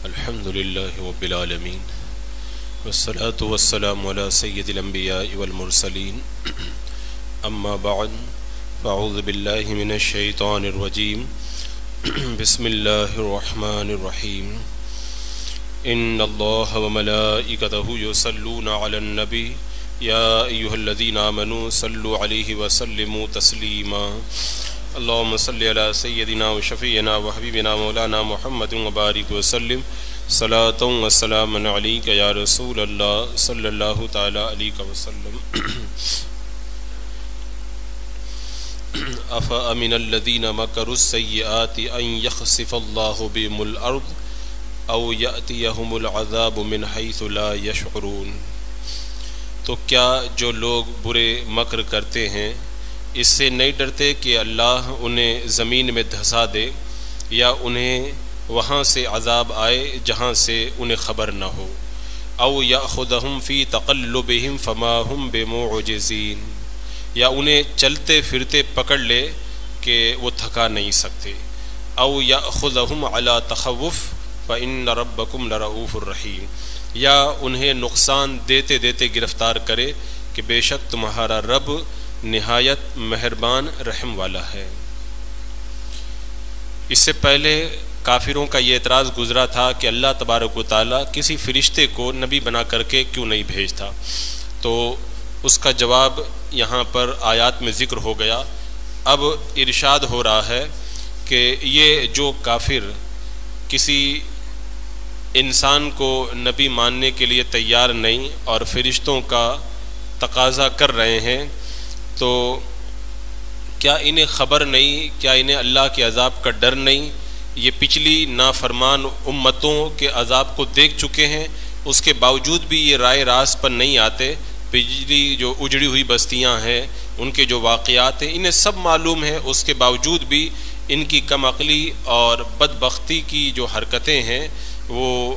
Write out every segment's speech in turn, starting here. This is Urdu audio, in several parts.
الحمد للہ رب العالمین والصلاة والسلام علی سید الانبیاء والمرسلین اما بعد فاعوذ باللہ من الشیطان الرجیم بسم اللہ الرحمن الرحیم ان اللہ وملائکتہ یصلون علی النبی یا ایہا الذین آمنوا صلوا علیہ وسلموا تسلیما اللہم صلی علی سیدنا و شفیعنا و حبیبنا مولانا محمد وبارک وسلم صلاۃ و سلام علیک یا رسول اللہ صلی اللہ تعالی علیہ وسلم افامن الذین مکروا السیئات ان یخسف اللہ بهم الارض او یأتیہم العذاب من حیث لا یشعرون۔ تو کیا جو لوگ برے مکر کرتے ہیں اس سے نہیں ڈرتے کہ اللہ انہیں زمین میں دھسا دے یا انہیں وہاں سے عذاب آئے جہاں سے انہیں خبر نہ ہو، او یأخذہم فی تقلبہم فما ہم بمعجزین، یا انہیں چلتے پھرتے پکڑ لے کہ وہ تھکا نہیں سکتے، او یأخذہم علی تخوف فإن ربکم لرؤوف الرحیم، یا انہیں نقصان دیتے دیتے گرفتار کرے کہ بے شک تمہارا رب نہایت مہربان رحم والا ہے۔ اس سے پہلے کافروں کا یہ اعتراض گزرا تھا کہ اللہ تبارک و تعالیٰ کسی فرشتے کو نبی بنا کر کے کیوں نہیں بھیجتا، تو اس کا جواب یہاں پر آیات میں ذکر ہو گیا۔ اب ارشاد ہو رہا ہے کہ یہ جو کافر کسی انسان کو نبی ماننے کے لیے تیار نہیں اور فرشتوں کا تقاضا کر رہے ہیں، تو کیا انہیں خبر نہیں، کیا انہیں اللہ کے عذاب کا ڈر نہیں؟ یہ پچھلی نافرمان امتوں کے عذاب کو دیکھ چکے ہیں، اس کے باوجود بھی یہ رائے راست پر نہیں آتے۔ پچھلی جو اجڑی ہوئی بستیاں ہیں، ان کے جو واقعات ہیں، انہیں سب معلوم ہے، اس کے باوجود بھی ان کی کم عقلی اور بدبختی کی جو حرکتیں ہیں وہ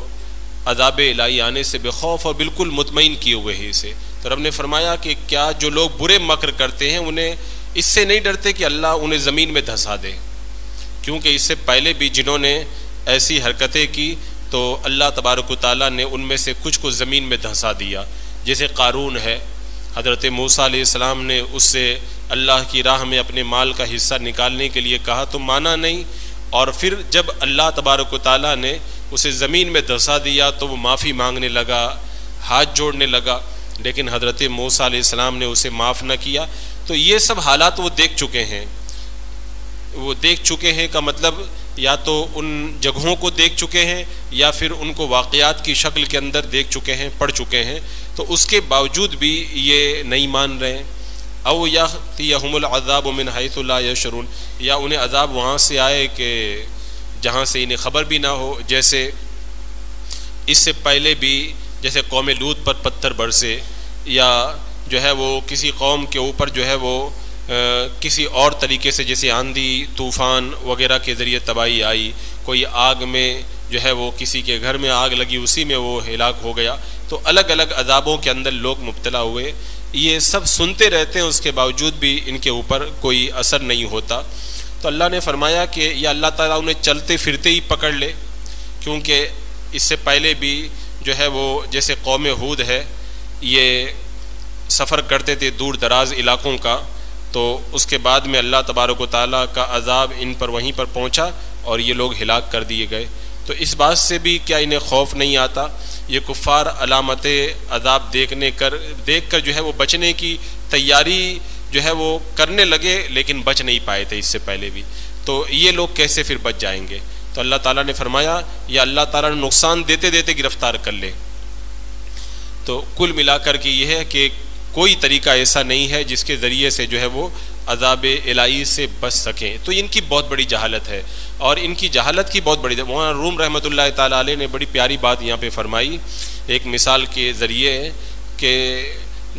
عذاب الہی آنے سے بے خوف اور بالکل مطمئن کیے ہوئے ہیں اسے۔ تو رب نے فرمایا کہ کیا جو لوگ برے مکر کرتے ہیں انہیں اس سے نہیں ڈرتے کہ اللہ انہیں زمین میں دھسا دے، کیونکہ اس سے پہلے بھی جنہوں نے ایسی حرکتیں کی تو اللہ تبارک و تعالیٰ نے ان میں سے کچھ کو زمین میں دھسا دیا۔ جیسے قارون ہے، حضرت موسیٰ علیہ السلام نے اس سے اللہ کی راہ میں اپنے مال کا حصہ نکالنے کے لیے کہا تو مانا نہیں، اور پھر جب اللہ تبارک و تعالیٰ نے اسے زمین میں دھسا دیا تو وہ معافی مانگنے لگا، ہاتھ جوڑنے لگا، لیکن حضرت موسیٰ علیہ السلام نے اسے معاف نہ کیا۔ تو یہ سب حالات وہ دیکھ چکے ہیں، وہ دیکھ چکے ہیں کا مطلب یا تو ان جگہوں کو دیکھ چکے ہیں یا پھر ان کو واقعات کی شکل کے اندر دیکھ چکے ہیں، پڑھ چکے ہیں، تو اس کے باوجود بھی یہ نہیں مان رہے۔ او یأتیہم العذاب من حیث لا یشعرون، یا انہیں عذاب وہاں سے آئے کہ جہاں سے انہیں خبر بھی نہ ہو۔ جیسے اس سے پہلے بھی جیسے قوم لوط پر پتھر برسے، یا جو ہے وہ کسی قوم کے اوپر جو ہے وہ کسی اور طریقے سے جیسے آندھی طوفان وغیرہ کے ذریعے تباہی آئی، کوئی آگ میں جو ہے وہ کسی کے گھر میں آگ لگی اسی میں وہ ہلاک ہو گیا، تو الگ الگ عذابوں کے اندر لوگ مبتلا ہوئے۔ یہ سب سنتے رہتے ہیں، اس کے باوجود بھی ان کے اوپر کوئی اثر نہیں ہوتا۔ تو اللہ نے فرمایا کہ یا اللہ تعالیٰ انہیں چلتے پھرتے ہی پکڑ لے، کیونکہ اس سے پہلے بھی جو ہے وہ جیسے قوم ہود ہے، یہ سفر کرتے تھے دور دراز علاقوں کا، تو اس کے بعد میں اللہ تبارک و تعالیٰ کا عذاب ان پر وہیں پر پہنچا اور یہ لوگ ہلاک کر دیے گئے۔ تو اس بات سے بھی کیا انہیں خوف نہیں آتا؟ یہ کفار علامت عذاب دیکھ کر جو ہے وہ بچنے کی تیاری جو ہے وہ کرنے لگے، لیکن بچ نہیں پائے تھے اس سے پہلے بھی، تو یہ لوگ کیسے پھر بچ جائیں گے؟ تو اللہ تعالیٰ نے فرمایا یا اللہ تعالیٰ نے نقصان دیتے دیتے گرفتار کر لے۔ تو کل ملا کر کے یہ ہے کہ کوئی طریقہ ایسا نہیں ہے جس کے ذریعے سے جو ہے وہ عذاب الہی سے بچ سکیں۔ تو ان کی بہت بڑی جہالت ہے، اور ان کی جہالت کی بہت بڑی مولانا روم رحمۃ اللہ تعالیٰ علیہ نے بڑی پیاری بات یہاں پہ فرمائی ایک مثال کے ذریعے، کہ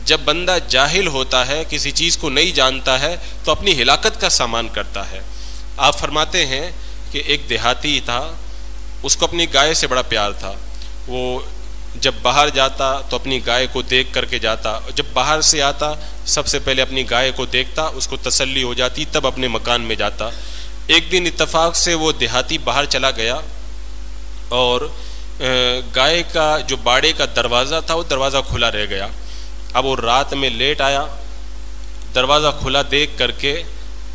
جب بندہ جاہل ہوتا ہے، کسی چیز کو نہیں جانتا ہے، تو اپنی ہلاکت کا سامان کرتا ہے۔ آپ فرماتے ہیں کہ ایک دیہاتی تھا، اس کو اپنی گائے سے بڑا پیار تھا، وہ جب باہر جاتا تو اپنی گائے کو دیکھ کر کے جاتا، جب باہر سے آتا سب سے پہلے اپنی گائے کو دیکھتا، اس کو تسلی ہو جاتی، تب اپنے مکان میں جاتا۔ ایک دن اتفاق سے وہ دیہاتی باہر چلا گیا اور گائے کا جو باڑے کا دروازہ تھا وہ دروازہ کھلا رہ گیا. اب وہ رات میں لیٹ آیا, دروازہ کھلا دیکھ کر کے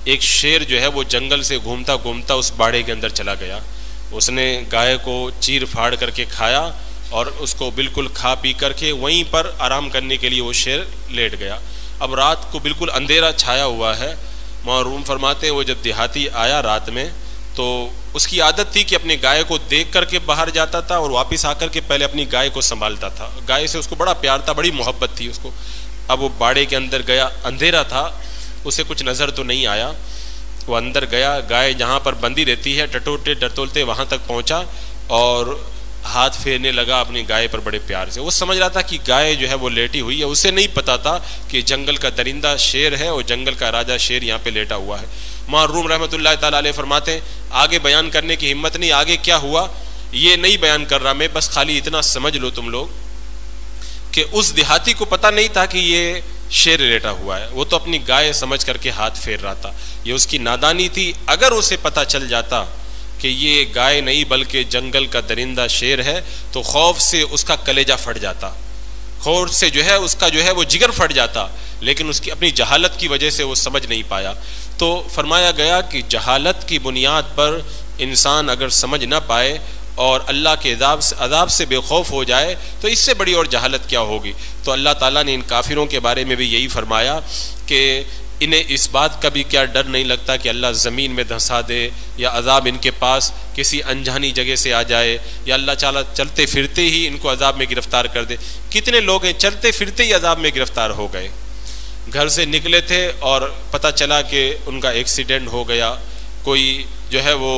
ایک شیر جو ہے وہ جنگل سے گھومتا گھومتا اس باڑے کے اندر چلا گیا. اس نے گائے کو چیر پھاڑ کر کے کھایا اور اس کو بالکل کھا پی کر کے وہیں پر آرام کرنے کے لیے وہ شیر لیٹ گیا. اب رات کو بالکل اندھیرا چھایا ہوا ہے. معروم فرماتے ہیں وہ جب دیہاتی آیا رات میں تو اس کی عادت تھی کہ اپنی گائے کو دیکھ کر کے باہر جاتا تھا اور واپس آ کر کے پہلے اپنی گائے کو سنبھالتا تھا. گائے سے اس کو بڑا پیار تھا, بڑی محبت تھی اس کو. اب وہ باڑے کے اندر گیا, اندھیرا تھا, اسے کچھ نظر تو نہیں آیا. وہ اندر گیا, گائے جہاں پر بندھی رہتی ہے ٹٹولتے ٹٹولتے وہاں تک پہنچا اور ہاتھ پھیرنے لگا اپنی گائے پر بڑے پیار سے. وہ سمجھ رہا تھا کہ گائے جو ہے وہ لیٹی ہوئی ہے. اسے نہیں پتا تھا کہ جنگل کا درندہ شیر ہے اور جنگل کا راجہ شیر یہاں پہ لیٹا ہوا ہے. معروم رحمۃ اللہ تعالیٰ علیہ فرماتے ہیں آگے بیان کرنے کی ہمت نہیں, آگے کیا ہوا یہ نہیں بیان کر رہا میں, بس خالی اتنا سمجھ لو تم لوگ کہ اس دیہاتی کو پتہ نہیں تھا کہ یہ شیر لیٹا ہوا ہے. وہ تو اپنی گائے سمجھ کر کے ہاتھ پھیر رہا تھا. یہ اس کی نادانی تھی. اگر اسے پتہ چل جاتا کہ یہ گائے نہیں بلکہ جنگل کا درندہ شیر ہے تو خوف سے اس کا کلیجہ پھٹ جاتا, خوف سے جو ہے اس کا جو ہے وہ جگر پھٹ جاتا, لیکن اس کی اپنی جہالت کی وجہ سے وہ سمجھ نہیں پایا. تو فرمایا گیا کہ جہالت کی بنیاد پر انسان اگر سمجھ نہ پائے اور اللہ کے عذاب سے بے خوف ہو جائے تو اس سے بڑی اور جہالت کیا ہوگی. تو اللہ تعالیٰ نے ان کافروں کے بارے میں بھی یہی فرمایا کہ انہیں اس بات کا بھی کیا ڈر نہیں لگتا کہ اللہ زمین میں دھنسا دے یا عذاب ان کے پاس کسی انجانی جگہ سے آ جائے یا اللہ تعالیٰ چلتے پھرتے ہی ان کو عذاب میں گرفتار کر دے. کتنے لوگ ہیں چلتے پھرتے ہی عذاب میں گرفتار ہو گئے. گھر سے نکلے تھے اور پتہ چلا کہ ان کا ایکسیڈنٹ ہو گیا. کوئی جو ہے وہ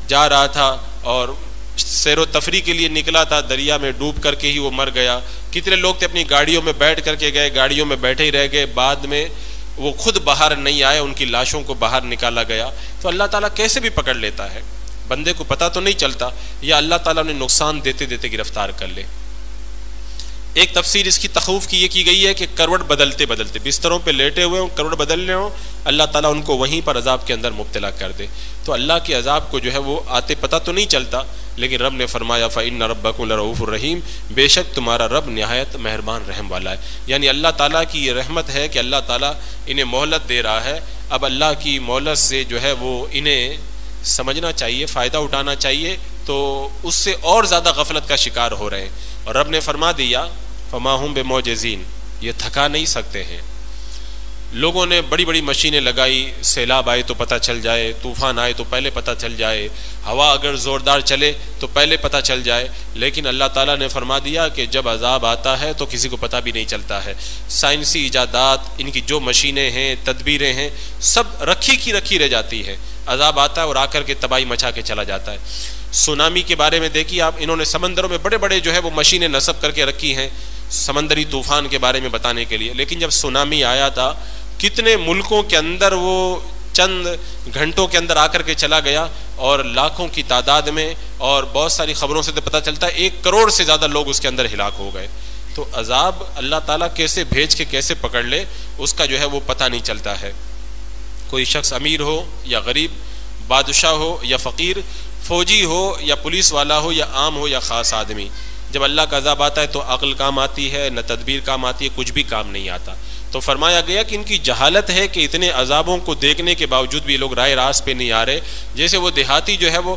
جا رہا تھا اور سیر و تفریح کے لیے نکلا تھا, دریا میں ڈوب کر کے ہی وہ مر گیا. کتنے لوگ تھے اپنی گاڑیوں میں بیٹھ کر کے گئے, گاڑیوں میں بیٹھے ہی رہ گئے, بعد میں وہ خود باہر نہیں آئے, ان کی لاشوں کو باہر نکالا گیا. تو اللہ تعالیٰ کیسے بھی پکڑ لیتا ہے, بندے کو پتہ تو نہیں چلتا, یا اللہ تعالیٰ نے نقصان دیتے دیتے گرفتار کر لے. ایک تفسیر اس کی تخوف کی یہ کی گئی ہے کہ کروٹ بدلتے بدلتے بستروں پہ لیٹے ہوئے ہوں, کروٹ بدلنے ہوں, اللہ تعالیٰ ان کو وہیں پر عذاب کے اندر مبتلا کر دے. تو اللہ کے عذاب کو جو ہے وہ آتے پتہ تو نہیں چلتا, لیکن رب نے فرمایا فَإِنَّ رَبَّكُمْ لَرَؤُوفٌ الرَّحِيمٌ, بے شک تمہارا رب نہایت مہربان رحم والا ہے. یعنی اللہ تعالیٰ کی یہ رحمت ہے کہ اللہ تعالیٰ انہیں مہلت دے رہا ہے. اب اللہ کی مہلت سے جو ہے وہ انہیں سمجھنا چاہیے, فائدہ اٹھانا چاہیے, تو اس سے اور زیادہ غفلت کا شکار ہو رہے ہیں. اور رب نے فرما دیا فما ہم بمعجزین, یہ تھکا نہیں سکتے ہیں. لوگوں نے بڑی بڑی مشینیں لگائی, سیلاب آئے تو پتہ چل جائے, طوفان آئے تو پہلے پتہ چل جائے, ہوا اگر زوردار چلے تو پہلے پتہ چل جائے, لیکن اللہ تعالیٰ نے فرما دیا کہ جب عذاب آتا ہے تو کسی کو پتہ بھی نہیں چلتا ہے. سائنسی ایجادات, ان کی جو مشینیں ہیں, تدبیریں ہیں, سب رکھی کی رکھی رہ جاتی ہے. عذاب آتا ہے اور آ کر کے تباہی مچا کے چلا جاتا ہے. سونامی کے بارے میں دیکھیے آپ, انہوں نے سمندروں میں بڑے بڑے جو ہے وہ مشینیں نصب کر کے رکھی ہیں سمندری طوفان کے بارے میں بتانے کے لیے, لیکن جب سونامی آیا تھا کتنے ملکوں کے اندر وہ چند گھنٹوں کے اندر آ کر کے چلا گیا, اور لاکھوں کی تعداد میں, اور بہت ساری خبروں سے تو پتہ چلتا ہے 1 کروڑ سے زیادہ لوگ اس کے اندر ہلاک ہو گئے. تو عذاب اللہ تعالیٰ کیسے بھیج کے کیسے پکڑ لے اس کا جو ہے وہ پتہ نہیں چلتا ہے. کوئی شخص امیر ہو یا غریب, بادشاہ ہو یا فقیر, فوجی ہو یا پولیس والا ہو یا عام ہو یا خاص آدمی, جب اللہ کا عذاب آتا ہے تو عقل کام آتی ہے, نہ تدبیر کام آتی ہے, کچھ بھی کام نہیں آتا. تو فرمایا گیا کہ ان کی جہالت ہے کہ اتنے عذابوں کو دیکھنے کے باوجود بھی یہ لوگ رائے راست پہ نہیں آ رہے. جیسے وہ دیہاتی جو ہے وہ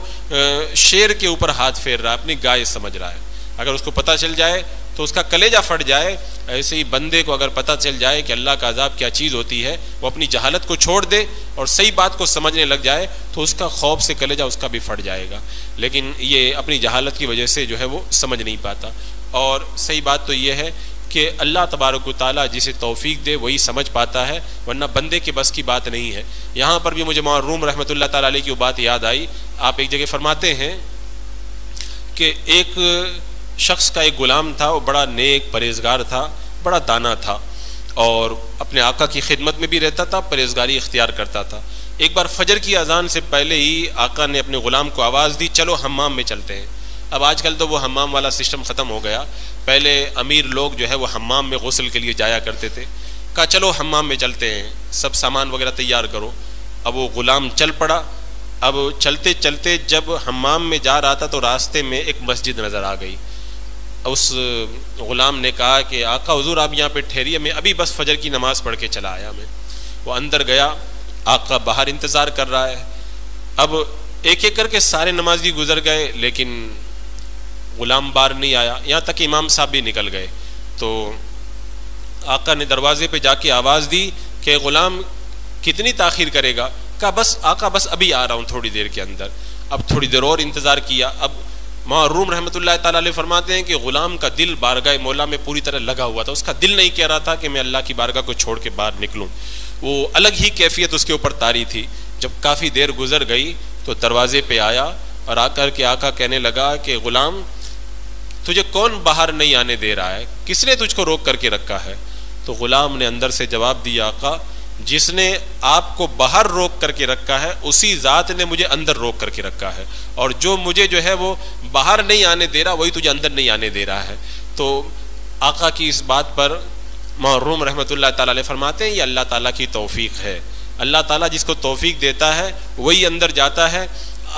شیر کے اوپر ہاتھ پھیر رہا ہے, اپنی گائے سمجھ رہا ہے. اگر اس کو پتہ چل جائے تو اس کا کلیجہ پھٹ جائے. ایسے ہی بندے کو اگر پتہ چل جائے کہ اللہ کا عذاب کیا چیز ہوتی ہے, وہ اپنی جہالت کو چھوڑ دے اور صحیح بات کو سمجھنے لگ جائے تو اس کا خوف سے کلیجہ اس کا بھی پھٹ جائے گا. لیکن یہ اپنی جہالت کی وجہ سے جو ہے وہ سمجھ نہیں پاتا. اور صحیح بات تو یہ ہے کہ اللہ تبارک و تعالیٰ جسے توفیق دے وہی سمجھ پاتا ہے, ورنہ بندے کے بس کی بات نہیں ہے. یہاں پر بھی مجھے معروم رحمۃ اللہ تعالیٰ علیہ کی وہ بات یاد آئی. آپ ایک جگہ فرماتے ہیں کہ ایک شخص کا ایک غلام تھا, وہ بڑا نیک پرہیزگار تھا, بڑا دانا تھا, اور اپنے آقا کی خدمت میں بھی رہتا تھا, پرہیزگاری اختیار کرتا تھا. ایک بار فجر کی اذان سے پہلے ہی آقا نے اپنے غلام کو آواز دی, چلو حمام میں چلتے ہیں. اب آج کل تو وہ حمام والا سسٹم ختم ہو گیا. پہلے امیر لوگ جو ہے وہ حمام میں غسل کے لیے جایا کرتے تھے. کہا چلو حمام میں چلتے ہیں, سب سامان وغیرہ تیار کرو. اب وہ غلام چل پڑا, اب چلتے چلتے جب حمام میں جا رہا تھا تو راستے میں ایک مسجد نظر آ گئی. اس غلام نے کہا کہ آقا حضور آپ یہاں پہ ٹھہریے، میں ابھی بس فجر کی نماز پڑھ کے چلا آیا. میں وہ اندر گیا، آقا باہر انتظار کر رہا ہے. اب ایک ایک کر کے سارے نمازی گزر گئے لیکن غلام باہر نہیں آیا، یہاں تک امام صاحب بھی نکل گئے. تو آقا نے دروازے پہ جا کے آواز دی کہ غلام کتنی تاخیر کرے گا؟ کہا بس آقا بس ابھی آ رہا ہوں تھوڑی دیر کے اندر. اب تھوڑی دیر اور انتظار کیا. اب روم رحمۃ اللہ تعالیٰ علیہ فرماتے ہیں کہ غلام کا دل بارگاہ مولا میں پوری طرح لگا ہوا تھا. اس کا دل نہیں کہہ رہا تھا کہ میں اللہ کی بارگاہ کو چھوڑ کے باہر نکلوں. وہ الگ ہی کیفیت اس کے اوپر طاری تھی. جب کافی دیر گزر گئی تو دروازے پہ آیا اور آ کر کے آقا کہنے لگا کہ غلام تجھے کون باہر نہیں آنے دے رہا ہے؟ کس نے تجھ کو روک کر کے رکھا ہے؟ تو غلام نے اندر سے جواب دیا آقا جس نے آپ کو باہر روک کر کے رکھا ہے اسی ذات نے مجھے اندر روک کر کے رکھا ہے، اور جو مجھے جو ہے وہ باہر نہیں آنے دے رہا وہی تجھے اندر نہیں آنے دے رہا ہے. تو آقا کی اس بات پر محروم رحمۃ اللہ تعالیٰ علیہ فرماتے ہیں یہ اللہ تعالیٰ کی توفیق ہے. اللہ تعالیٰ جس کو توفیق دیتا ہے وہی اندر جاتا ہے.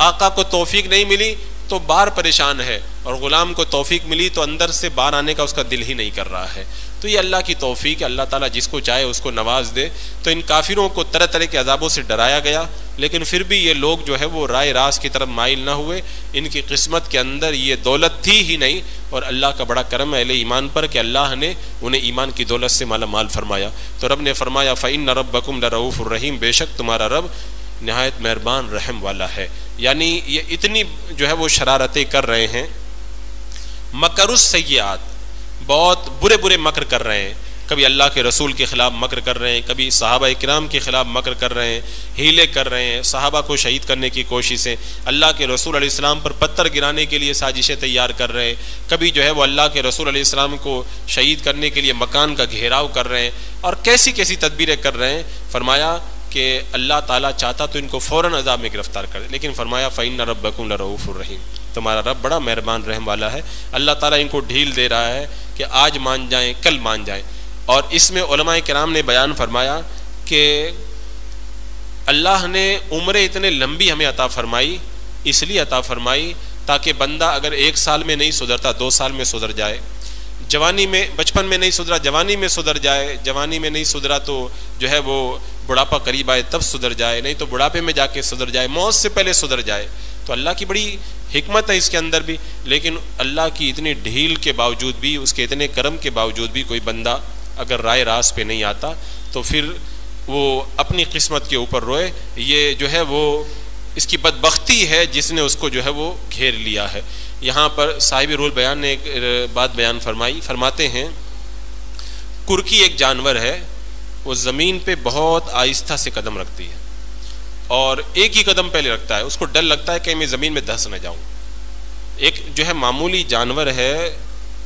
آقا کو توفیق نہیں ملی تو باہر پریشان ہے، اور غلام کو توفیق ملی تو اندر سے باہر آنے کا اس کا دل ہی نہیں کر رہا ہے. تو یہ اللہ کی توفیق ہے، اللہ تعالیٰ جس کو چاہے اس کو نواز دے. تو ان کافروں کو طرح طرح کے عذابوں سے ڈرایا گیا لیکن پھر بھی یہ لوگ جو ہے وہ رائے راست کی طرف مائل نہ ہوئے. ان کی قسمت کے اندر یہ دولت تھی ہی نہیں، اور اللہ کا بڑا کرم ہے اہل ایمان پر کہ اللہ نے انہیں ایمان کی دولت سے مالا مال فرمایا. تو رب نے فرمایا فَإِنَّ رَبَّكُمْ لَرَؤُوفٌ الرَّحِيمٌ، بے شک تمہارا رب نہایت مہربان رحم والا ہے. یعنی یہ اتنی جو ہے وہ شرارتیں کر رہے ہیں، مکر السیئات، بہت برے برے مکر کر رہے ہیں. کبھی اللہ کے رسول کے خلاف مکر کر رہے ہیں، کبھی صحابہ کرام کے خلاف مکر کر رہے ہیں، ہیلے کر رہے ہیں، صحابہ کو شہید کرنے کی کوششیں، اللہ کے رسول علیہ السلام پر پتھر گرانے کے لیے سازشیں تیار کر رہے ہیں. کبھی جو ہے وہ اللہ کے رسول علیہ السلام کو شہید کرنے کے لیے مکان کا گھیراؤ کر رہے ہیں، اور کیسی کیسی تدبیریں کر رہے ہیں. فرمایا کہ اللہ تعالیٰ چاہتا تو ان کو فوراً عذاب میں گرفتار کر دے، لیکن فرمایا فَإِنَّ رَبَّكُمْ لَرَؤُوفٌ الرَّحِيمٌ، تمہارا رب بڑا مہربان رحم والا ہے. اللہ تعالیٰ ان کو ڈھیل دے رہا ہے کہ آج مان جائیں کل مان جائیں. اور اس میں علماء کرام نے بیان فرمایا کہ اللہ نے عمریں اتنے لمبی ہمیں عطا فرمائی، اس لیے عطا فرمائی تاکہ بندہ اگر 1 سال میں نہیں سدھرتا 2 سال میں سدھر جائے. جوانی میں، بچپن میں نہیں سدھرا جوانی میں سدھر جائے، جوانی میں نہیں سدھرا تو جو ہے وہ بڑھاپا قریب آئے تب سدھر جائے، نہیں تو بڑھاپے میں جا کے سدھر جائے، موت سے پہلے سدھر جائے. تو اللہ کی بڑی حکمت ہے اس کے اندر بھی. لیکن اللہ کی اتنی ڈھیل کے باوجود بھی، اس کے اتنے کرم کے باوجود بھی کوئی بندہ اگر رائے راست پہ نہیں آتا تو پھر وہ اپنی قسمت کے اوپر روئے. یہ جو ہے وہ اس کی بدبختی ہے جس نے اس کو جو ہے وہ گھیر لیا ہے. یہاں پر صاحب رول بیان نے ایک بات بیان فرمائی، فرماتے ہیں کرکی ایک جانور ہے، وہ زمین پہ بہت آہستہ سے قدم رکھتی ہے اور ایک ہی قدم پہلے رکھتا ہے. اس کو ڈر لگتا ہے کہ میں زمین میں دھس نہ جاؤں. ایک جو ہے معمولی جانور ہے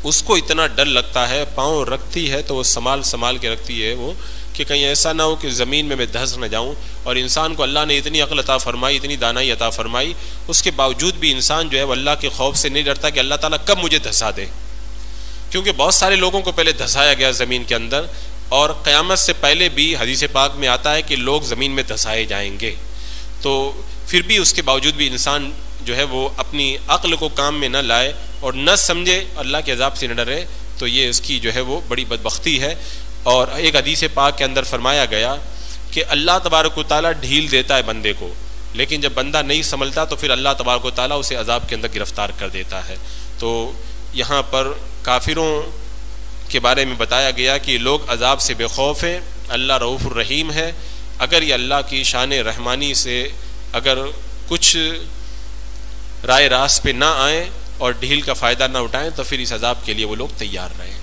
اس کو اتنا ڈر لگتا ہے، پاؤں رکھتی ہے تو وہ سنبھال کے رکھتی ہے وہ کہ کہیں ایسا نہ ہو کہ زمین میں دھس نہ جاؤں. اور انسان کو اللہ نے اتنی عقل عطا فرمائی، اتنی دانائی عطا فرمائی، اس کے باوجود بھی انسان جو ہے وہ اللہ کے خوف سے نہیں ڈرتا کہ اللہ تعالیٰ کب مجھے دھسا دے. کیونکہ بہت سارے لوگوں کو پہلے دھسایا گیا زمین کے اندر، اور قیامت سے پہلے بھی حدیث پاک میں آتا ہے کہ لوگ زمین میں دھسائے جائیں گے. تو پھر بھی اس کے باوجود بھی انسان جو ہے وہ اپنی عقل کو کام میں نہ لائے اور نہ سمجھے، اللہ کے عذاب سے نہ ڈرے، تو یہ اس کی جو ہے وہ بڑی بدبختی ہے. اور ایک حدیث پاک کے اندر فرمایا گیا کہ اللہ تبارک و تعالیٰ ڈھیل دیتا ہے بندے کو، لیکن جب بندہ نہیں سنبھلتا تو پھر اللہ تبارک و تعالیٰ اسے عذاب کے اندر گرفتار کر دیتا ہے. تو یہاں پر کافروں کے بارے میں بتایا گیا کہ لوگ عذاب سے بے خوف ہیں، اللہ رؤوف الرحیم ہے. اگر یہ اللہ کی شان رحمانی سے اگر کچھ رائے راست پہ نہ آئیں اور ڈھیل کا فائدہ نہ اٹھائیں تو پھر اس عذاب کے لیے وہ لوگ تیار رہیں.